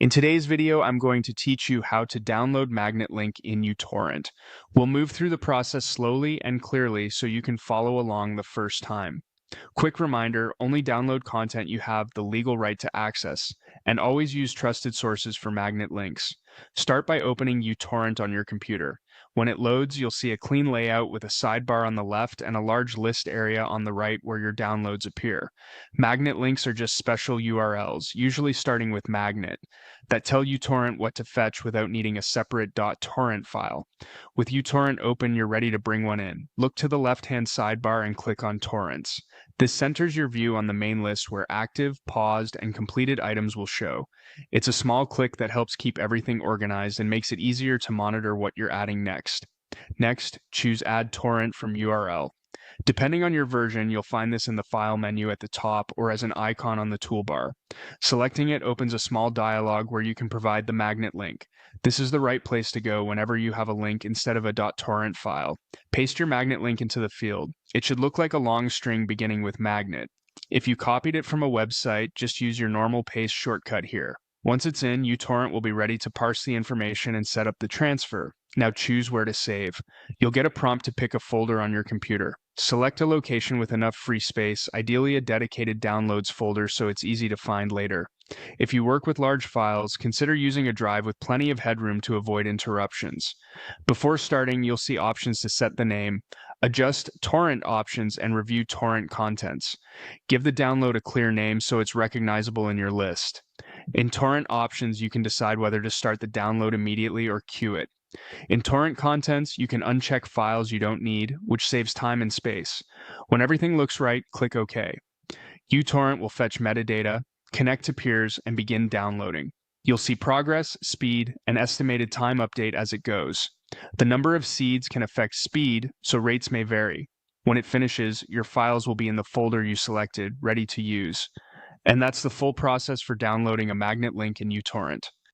In today's video, I'm going to teach you how to download Magnet Link in uTorrent. We'll move through the process slowly and clearly so you can follow along the first time. Quick reminder, only download content you have the legal right to access, and always use trusted sources for magnet links. Start by opening uTorrent on your computer. When it loads, you'll see a clean layout with a sidebar on the left and a large list area on the right where your downloads appear. Magnet links are just special URLs, usually starting with magnet, that tell uTorrent what to fetch without needing a separate .torrent file. With uTorrent open, you're ready to bring one in. Look to the left-hand sidebar and click on Torrents. This centers your view on the main list where active, paused, and completed items will show. It's a small click that helps keep everything organized and makes it easier to monitor what you're adding next. Next, choose Add Torrent from URL. Depending on your version, you'll find this in the File menu at the top or as an icon on the toolbar. Selecting it opens a small dialog where you can provide the magnet link. This is the right place to go whenever you have a link instead of a .torrent file. Paste your magnet link into the field. It should look like a long string beginning with magnet. If you copied it from a website, just use your normal paste shortcut here. Once it's in, uTorrent will be ready to parse the information and set up the transfer. Now choose where to save. You'll get a prompt to pick a folder on your computer. Select a location with enough free space, ideally a dedicated downloads folder so it's easy to find later. If you work with large files, consider using a drive with plenty of headroom to avoid interruptions. Before starting, you'll see options to set the name, adjust torrent options, and review torrent contents. Give the download a clear name so it's recognizable in your list. In torrent options, you can decide whether to start the download immediately or queue it. In torrent contents, you can uncheck files you don't need, which saves time and space. When everything looks right, click OK. uTorrent will fetch metadata, connect to peers, and begin downloading. You'll see progress, speed, and estimated time update as it goes. The number of seeds can affect speed, so rates may vary. When it finishes, your files will be in the folder you selected, ready to use. And that's the full process for downloading a magnet link in uTorrent.